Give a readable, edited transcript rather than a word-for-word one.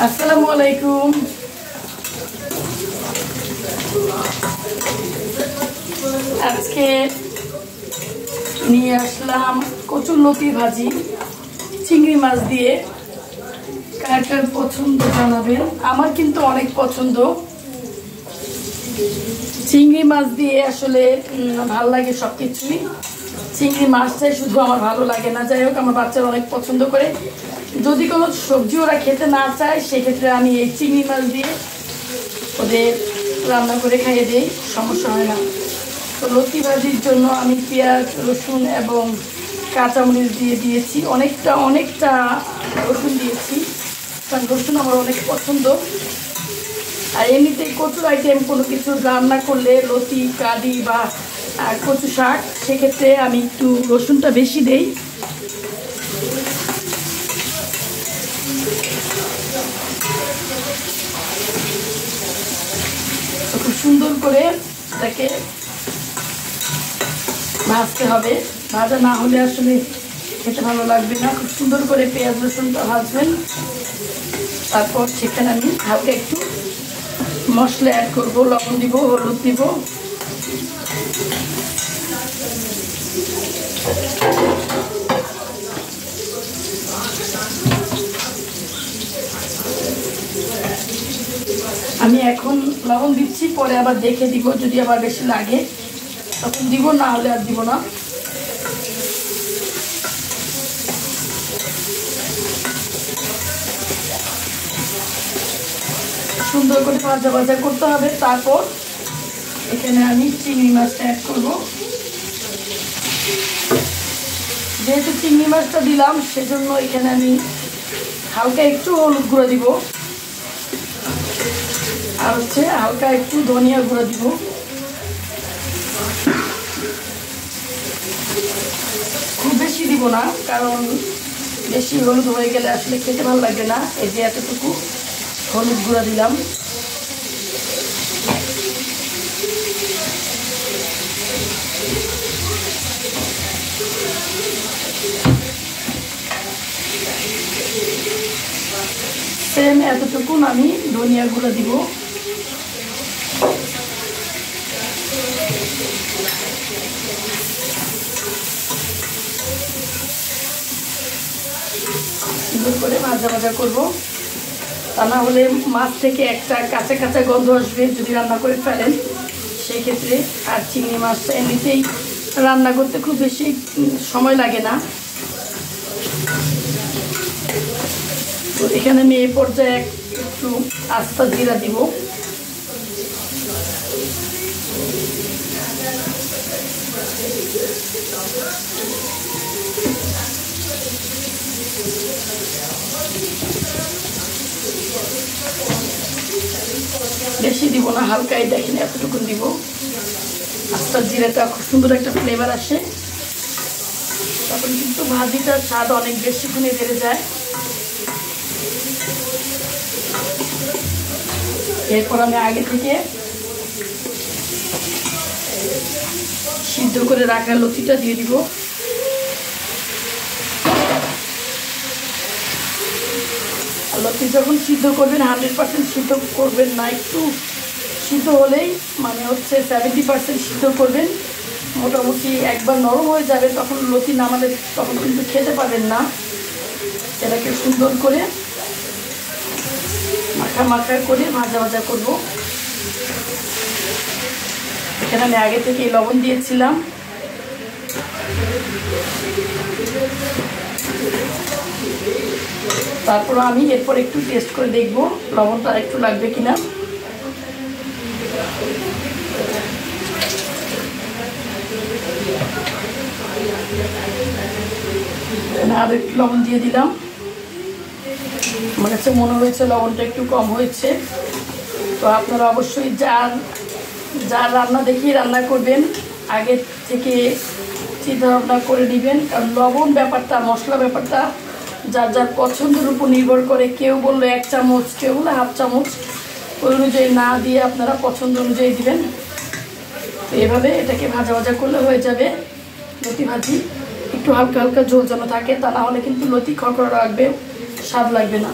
আসসালামু আলাইকুম। আজকে নিয়ে আসলাম কচুরলতি ভাজি চিংড়ি মাছ দিয়ে। কার কার পছন্দ জানাবেন। আমার কিন্তু অনেক পছন্দ। চিংড়ি মাছ দিয়ে আসলে ভালো লাগে সবকিছুই। চিংড়ি মাছটাই শুধু আমার ভালো লাগে না। যাই হোক, আমার বাচ্চারা অনেক পছন্দ করে। যদি কোনো সবজি ওরা খেতে না চায়, সেক্ষেত্রে আমি এই চিংড়ি মাছ দিয়ে ওদের রান্না করে খাইয়ে দিই, সমস্যা হয় না। তো লতি ভাজির জন্য আমি পেঁয়াজ, রসুন এবং কাঁচামরিচ দিয়ে দিয়েছি। অনেকটা রসুন দিয়েছি, কারণ রসুন আমার অনেক পছন্দ। আর এমনিতে কচুর আইটেম কোনো কিছু রান্না করলে, লতি, কারি বা কচু শাক, সেক্ষেত্রে আমি একটু রসুনটা বেশি দেই। খুব সুন্দর করে এটাকে ভাজতে হবে। ভাজা না হলে আসলে খেতে ভালো লাগবে না। খুব সুন্দর করে পেঁয়াজ রসুনটা ভাজবেন। তারপর সেখানে আমি হালকা একটু মশলা অ্যাড করবো। লবণ দিব, হলুদ দিব, আমি এখন লবণ দিচ্ছি, পরে আবার দেখে দিব। যদি আবার বেশি লাগে তখন দিব, না হলে আর দিব না। সুন্দর করে ভাজা ভাজা করতে হবে। তারপর এখানে আমি চিংড়ি মাছটা অ্যাড করব। যেহেতু চিংড়ি মাছটা দিলাম, সেজন্য এখানে আমি হালকা একটু হলুদ গুঁড়ো দিব, আর হালকা একটু ধনিয়া গুঁড়ো দিব। খুব বেশি দিব না, কারণ বেশি হলুদ হয়ে গেলে আসলে খেতে ভালো লাগবে না। এই যে এতটুকু হলুদ গুঁড়ো দিলাম। সেম এতটুকু আমি ধনিয়া গুঁড়ো দিব। সুন্দর করে ভাজা ভাজা করবো, তা না হলে মাছ থেকে একটা কাঁচা কাঁচা গন্ধ আসবে যদি রান্না করে ফেলেন সেই ক্ষেত্রে। আর চিংড়ি মাছটা এমনিতেই রান্না করতে খুব বেশি সময় লাগে না। তো এখানে আমি এই পর্যায়ে একটু আস্তা জিরা দিব। বেশি দিব না, হালকাই দেখেন এতটুকু দিব। আস্তা জিরাটা খুব সুন্দর একটা ফ্লেভার আসে, তখন কিন্তু ভাজিটার স্বাদ অনেক বেশি গুণে বেড়ে যায়। এরপর আমি আগে থেকে সিদ্ধ করে রাখা লতিটা দিয়ে দিব। লতি যখন সিদ্ধ করবেন 100% সিদ্ধ করবেন না, একটু সিদ্ধ হলেই, মানে 70% সিদ্ধ করবেন। মোটামুটি একবার নরম হয়ে যাবে, তখন লতি নামালে তখন কিন্তু খেতে পাবেন না। এটাকে সুন্দর করে মাখা মাখা করে ভাজা ভাজা করব। এখানে আমি আগে থেকে লবণ দিয়েছিলাম। তারপর আমি এরপর একটু টেস্ট করে দেখব লবণটা একটু লাগবে কিনা। আর একটু লবণ দিয়ে দিলাম। আমার কাছে মনে হয়েছে লবণটা একটু কম হয়েছে। তো আপনারা অবশ্যই যার রান্না দেখিয়ে রান্না করবেন, আগে থেকে চিন্তা ভাবনা করে নেবেন। কারণ লবণ ব্যাপারটা, মশলা ব্যাপারটা যার যার পছন্দের উপর নির্ভর করে। কেউ বললো 1 চামচ, কেউ বললো ½ চামচ। ওই অনুযায়ী না দিয়ে আপনারা পছন্দ অনুযায়ী দিবেন। তো এভাবে এটাকে ভাজা ভাজা করলে হয়ে যাবে লতি ভাজি। একটু হালকা হালকা ঝোল যেন থাকে, তা না হলে কিন্তু লতি খড়খড়া রাখবে, স্বাদ লাগবে না।